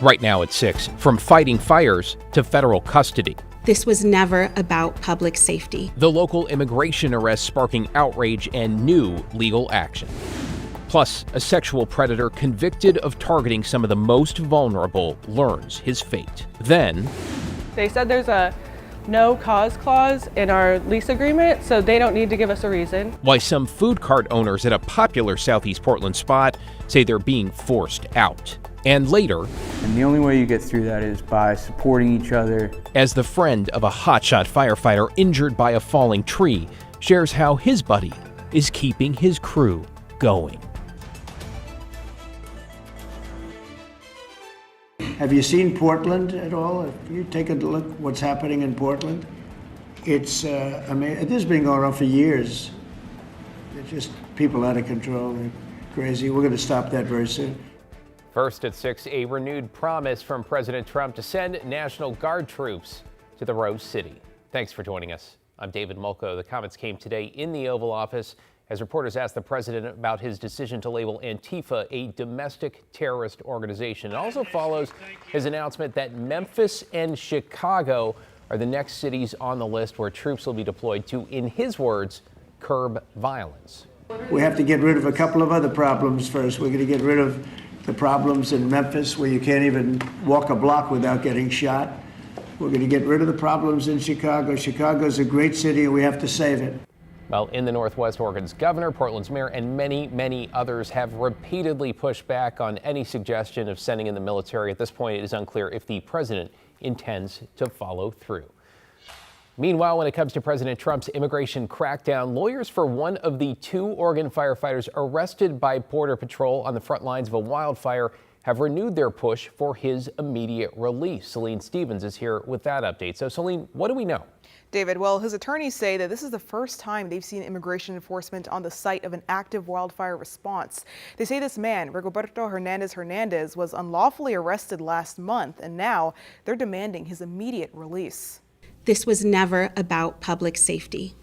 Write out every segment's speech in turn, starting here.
Right now at 6, from fighting fires to federal custody. This was never about public safety. The local immigration arrest sparking outrage and new legal action. Plus, a sexual predator convicted of targeting some of the most vulnerable learns his fate. Then, they said there's a no cause clause in our lease agreement, so they don't need to give us a reason. Why some food cart owners at a popular Southeast Portland spot say they're being forced out. And later, and the only way you get through that is by supporting each other. As the friend of a hotshot firefighter injured by a falling tree shares how his buddy is keeping his crew going. Have you seen Portland at all? If you take a look what's happening in Portland, it's, I mean, this has been going on for years. It's just people out of control. They're crazy. We're going to stop that very soon. First at 6, a renewed promise from President Trump to send National Guard troops to the Rose City. Thanks for joining us. I'm David Mulco. The comments came today in the Oval Office as reporters asked the president about his decision to label Antifa a domestic terrorist organization. It also follows his announcement that Memphis and Chicago are the next cities on the list where troops will be deployed to, in his words, curb violence. We have to get rid of a couple of other problems first. We're going to get rid of the problems in Memphis where you can't even walk a block without getting shot. We're going to get rid of the problems in Chicago. Chicago's a great city and we have to save it. Well, in the Northwest, Oregon's governor, Portland's mayor, and many others have repeatedly pushed back on any suggestion of sending in the military. At this point, it is unclear if the president intends to follow through. Meanwhile, when it comes to President Trump's immigration crackdown, lawyers for one of the 2 Oregon firefighters arrested by Border Patrol on the front lines of a wildfire have renewed their push for his immediate release. Celine Stevens is here with that update. So, Celine, what do we know? David, well, his attorneys say that this is the first time they've seen immigration enforcement on the site of an active wildfire response. They say this man, Rigoberto Hernandez, was unlawfully arrested last month, and now they're demanding his immediate release. This was never about public safety.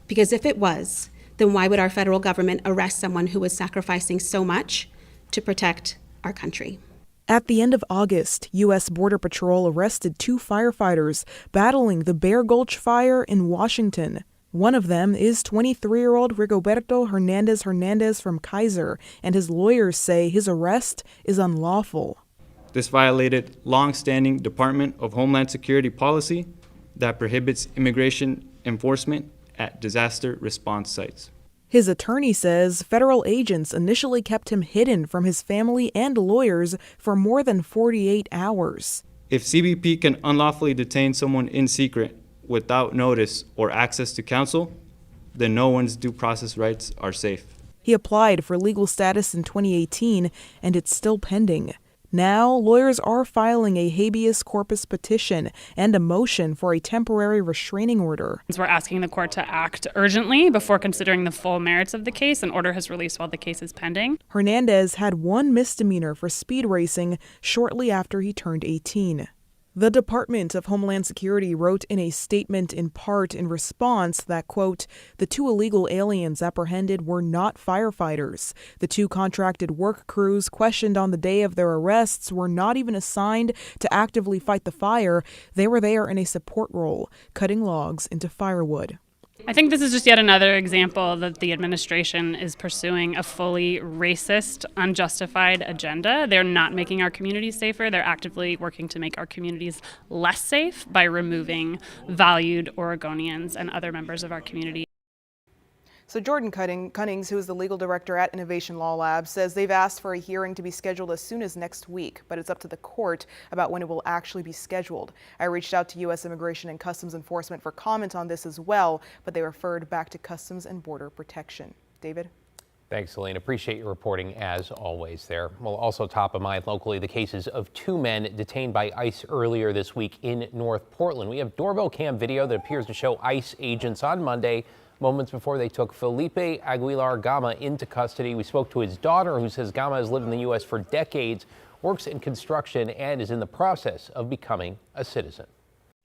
Because if it was, then why would our federal government arrest someone who was sacrificing so much to protect our country? At the end of August, U.S. Border Patrol arrested 2 firefighters battling the Bear Gulch fire in Washington. One of them is 23-year-old Rigoberto Hernandez from Kaiser, and his lawyers say his arrest is unlawful. This violated long-standing Department of Homeland Security policy that prohibits immigration enforcement at disaster response sites. His attorney says federal agents initially kept him hidden from his family and lawyers for more than 48 hours. If CBP can unlawfully detain someone in secret without notice or access to counsel, then no one's due process rights are safe. He applied for legal status in 2018, and it's still pending. Now, lawyers are filing a habeas corpus petition and a motion for a temporary restraining order. We're asking the court to act urgently before considering the full merits of the case and order his release while the case is pending. Hernandez had 1 misdemeanor for speed racing shortly after he turned 18. The Department of Homeland Security wrote in a statement in part in response that, quote, the 2 illegal aliens apprehended were not firefighters. The 2 contracted work crews questioned on the day of their arrests were not even assigned to actively fight the fire. They were there in a support role, cutting logs into firewood. I think this is just yet another example that the administration is pursuing a fully racist, unjustified agenda. They're not making our communities safer. They're actively working to make our communities less safe by removing valued Oregonians and other members of our community. So Jordan Cunnings, who is the legal director at Innovation Law Lab, says they've asked for a hearing to be scheduled as soon as next week, but it's up to the court about when it will actually be scheduled. I reached out to U.S. Immigration and Customs Enforcement for comment on this as well, but they referred back to Customs and Border Protection. David? Thanks, Celine. Appreciate your reporting as always there. Well, also top of mind locally, the cases of 2 men detained by ICE earlier this week in North Portland. We have doorbell cam video that appears to show ICE agents on Monday, moments before they took Felipe Aguilar Gama into custody. We spoke to his daughter, who says Gama has lived in the U.S. for decades, works in construction, and is in the process of becoming a citizen.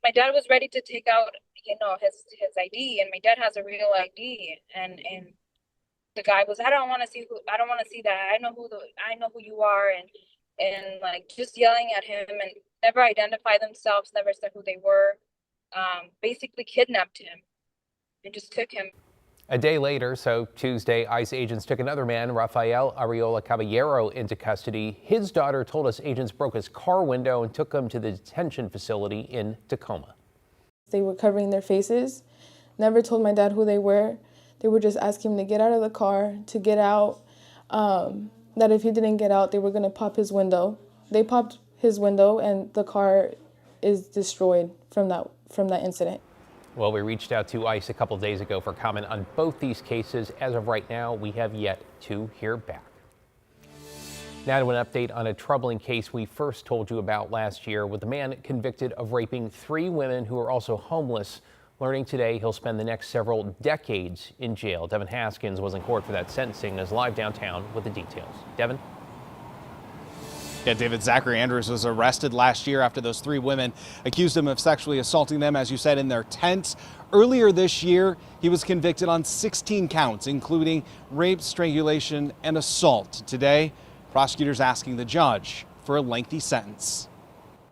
My dad was ready to take out, his ID, and my dad has a real ID, and the guy was, I don't want to see that. I know who you are, and like just yelling at him, and never identified themselves, never said who they were. Basically kidnapped him and just took him. A day later, so Tuesday, ICE agents took another man, Rafael Arreola Caballero, into custody. His daughter told us agents broke his car window and took him to the detention facility in Tacoma. They were covering their faces, never told my dad who they were. They were just asking him to get out of the car, to get out, that if he didn't get out, they were going to pop his window. They popped his window and the car is destroyed from that incident. Well, we reached out to ICE a couple days ago for comment on both these cases. As of right now, we have yet to hear back. Now to an update on a troubling case we first told you about last year, with a man convicted of raping 3 women who are also homeless. Learning today he'll spend the next several decades in jail. Devin Haskins was in court for that sentencing and is live downtown with the details. Devin? Yeah, David, Zachary Andrews was arrested last year after those 3 women accused him of sexually assaulting them, as you said, in their tent. Earlier this year, he was convicted on 16 counts, including rape, strangulation, and assault. Today, prosecutors asking the judge for a lengthy sentence.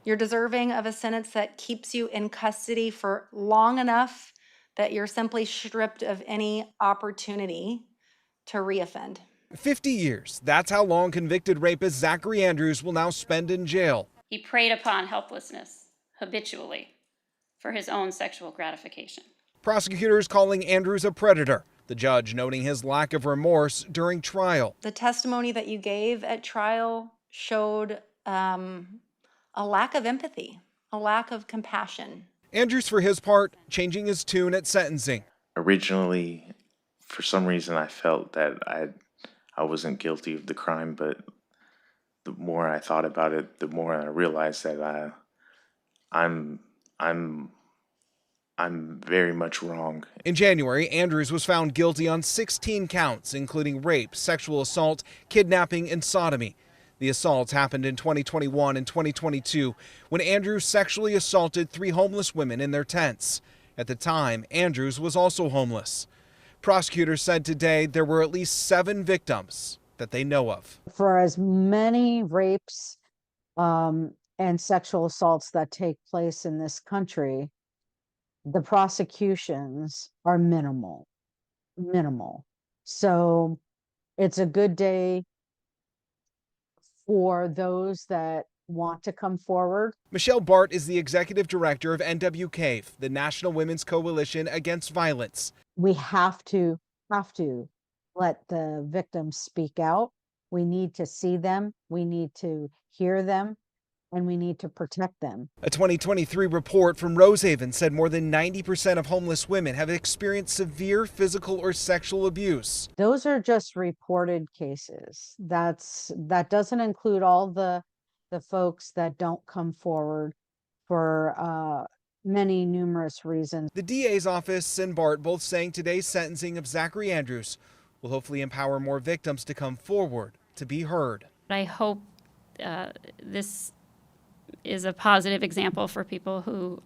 You're deserving of a sentence that keeps you in custody for long enough that you're simply stripped of any opportunity to reoffend. 50 years. That's how long convicted rapist Zachary Andrews will now spend in jail. He preyed upon helplessness habitually for his own sexual gratification. Prosecutors calling Andrews a predator. The judge noting his lack of remorse during trial. The testimony that you gave at trial showed a lack of empathy, a lack of compassion. Andrews, for his part, changing his tune at sentencing. Originally, for some reason, I felt that I wasn't guilty of the crime, but the more I thought about it, the more I realized that I'm very much wrong. In January, Andrews was found guilty on 16 counts, including rape, sexual assault, kidnapping, and sodomy. The assaults happened in 2021 and 2022 when Andrews sexually assaulted 3 homeless women in their tents. At the time, Andrews was also homeless. Prosecutors said today there were at least 7 victims that they know of. For as many rapes and sexual assaults that take place in this country, the prosecutions are minimal. So it's a good day for those that want to come forward. Michelle Bart is the executive director of NWCAVE, the National Women's Coalition Against Violence. We have to let the victims speak out. We need to see them, we need to hear them, and we need to protect them. A 2023 report from Rosehaven said more than 90% of homeless women have experienced severe physical or sexual abuse. Those are just reported cases. That doesn't include all the folks that don't come forward for many numerous reasons. The DA's office and Bart both saying today's sentencing of Zachary Andrews will hopefully empower more victims to come forward to be heard. I hope this is a positive example for people who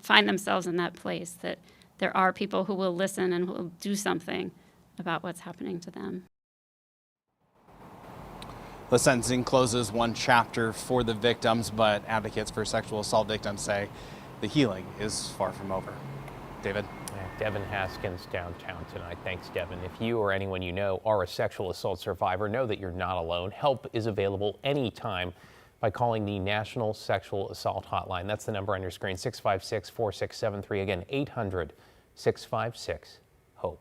find themselves in that place, that there are people who will listen and will do something about what's happening to them. The sentencing closes one chapter for the victims, but advocates for sexual assault victims say the healing is far from over. David? Devin Haskins downtown tonight. Thanks, Devin. If you or anyone you know are a sexual assault survivor, know that you're not alone. Help is available anytime by calling the National Sexual Assault Hotline. That's the number on your screen, 656-4673. Again, 800-656-HOPE.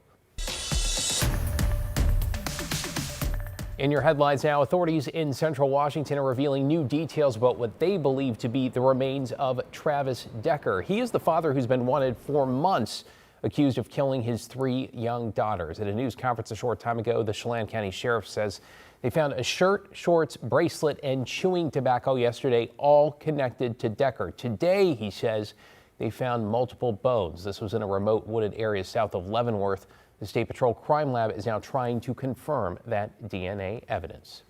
In your headlines now, authorities in central Washington are revealing new details about what they believe to be the remains of Travis Decker. He is the father who's been wanted for months, accused of killing his 3 young daughters. At a news conference a short time ago, the Chelan County Sheriff says they found a shirt, shorts, bracelet, and chewing tobacco yesterday, all connected to Decker. Today, he says, they found multiple bones. This was in a remote wooded area south of Leavenworth. The State Patrol Crime Lab is now trying to confirm that DNA evidence.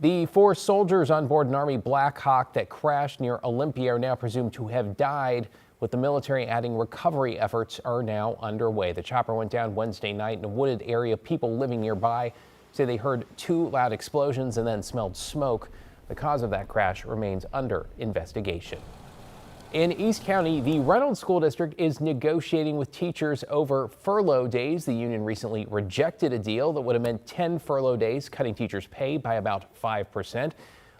The 4 soldiers on board an Army Black Hawk that crashed near Olympia are now presumed to have died, with the military adding recovery efforts are now underway. The chopper went down Wednesday night in a wooded area. People living nearby say they heard 2 loud explosions and then smelled smoke. The cause of that crash remains under investigation. In East County, the Reynolds School District is negotiating with teachers over furlough days. The union recently rejected a deal that would have meant 10 furlough days, cutting teachers' pay by about 5%.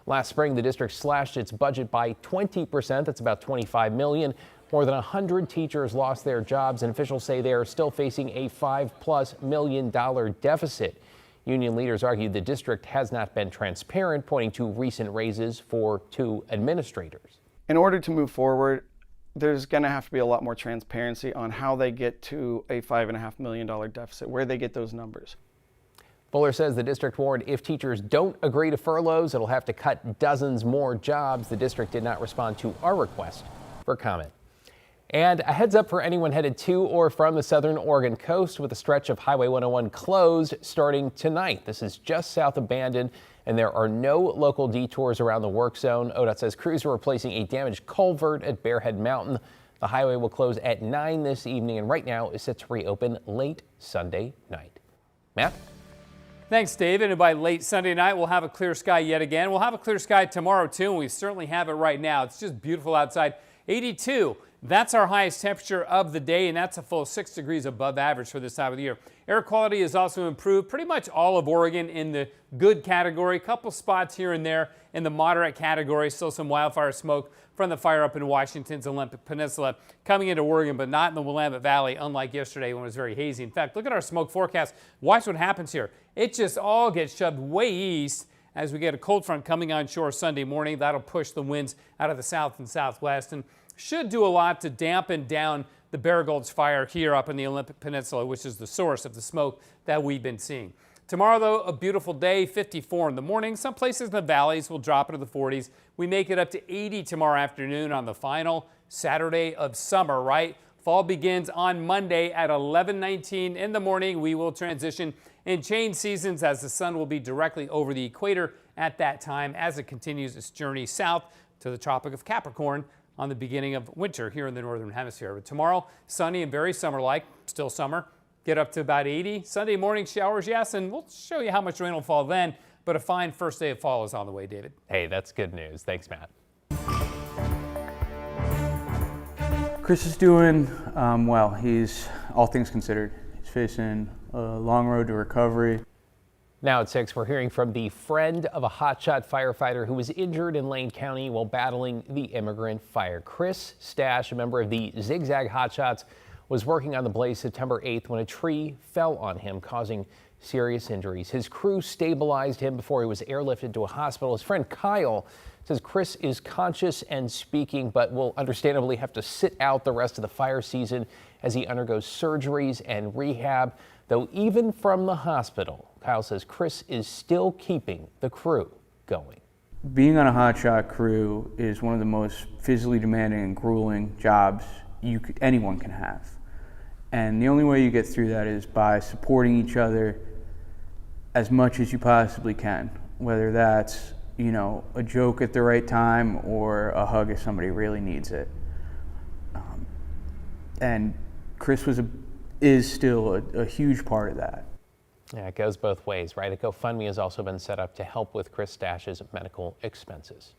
Last spring, the district slashed its budget by 20%. That's about $25 million. More than 100 teachers lost their jobs, and officials say they are still facing a $5+ million deficit. Union leaders argued the district has not been transparent, pointing to recent raises for 2 administrators. In order to move forward, there's going to have to be a lot more transparency on how they get to a $5.5 million deficit, where they get those numbers. Fuller says the district warned if teachers don't agree to furloughs, it'll have to cut dozens more jobs. The district did not respond to our request for comment. And a heads up for anyone headed to or from the southern Oregon coast, with a stretch of Highway 101 closed starting tonight. This is just south of Bandon, and there are no local detours around the work zone. ODOT says crews are replacing a damaged culvert at Bearhead Mountain. The highway will close at 9 this evening, and right now is set to reopen late Sunday night. Matt? Thanks, David. And by late Sunday night, we'll have a clear sky yet again. We'll have a clear sky tomorrow, too, and we certainly have it right now. It's just beautiful outside. 82. That's our highest temperature of the day, and that's a full 6 degrees above average for this time of the year. Air quality has also improved pretty much all of Oregon in the good category. A couple spots here and there in the moderate category. Still some wildfire smoke from the fire up in Washington's Olympic Peninsula coming into Oregon, but not in the Willamette Valley, unlike yesterday when it was very hazy. In fact, look at our smoke forecast. Watch what happens here. It just all gets shoved way east as we get a cold front coming on shore Sunday morning. That'll push the winds out of the south and southwest and should do a lot to dampen down the Bear Gulch fire here up in the Olympic Peninsula, which is the source of the smoke that we've been seeing. Tomorrow, though, a beautiful day, 54 in the morning. Some places in the valleys will drop into the 40s. We make it up to 80 tomorrow afternoon on the final Saturday of summer, right? Fall begins on Monday at 11:19 in the morning. We will transition in change seasons as the sun will be directly over the equator at that time as it continues its journey south to the Tropic of Capricorn on the beginning of winter here in the Northern Hemisphere. But tomorrow, sunny and very summer-like, still summer, get up to about 80. Sunday morning showers, yes, and we'll show you how much rain will fall then, but a fine first day of fall is on the way, David. Hey, that's good news. Thanks, Matt. Chris is doing well. He's, all things considered, he's facing a long road to recovery. Now at 6, we're hearing from the friend of a hotshot firefighter who was injured in Lane County while battling the immigrant fire. Chris Stash, a member of the Zigzag Hotshots, was working on the blaze September 8th when a tree fell on him, causing serious injuries. His crew stabilized him before he was airlifted to a hospital. His friend Kyle says Chris is conscious and speaking, but will understandably have to sit out the rest of the fire season as he undergoes surgeries and rehab. Though even from the hospital, Kyle says Chris is still keeping the crew going. Being on a hotshot crew is one of the most physically demanding and grueling jobs anyone can have. And the only way you get through that is by supporting each other as much as you possibly can, whether that's, you know, a joke at the right time or a hug if somebody really needs it. And Chris is still a huge part of that. Yeah, it goes both ways, right? A GoFundMe has also been set up to help with Chris Stash's medical expenses.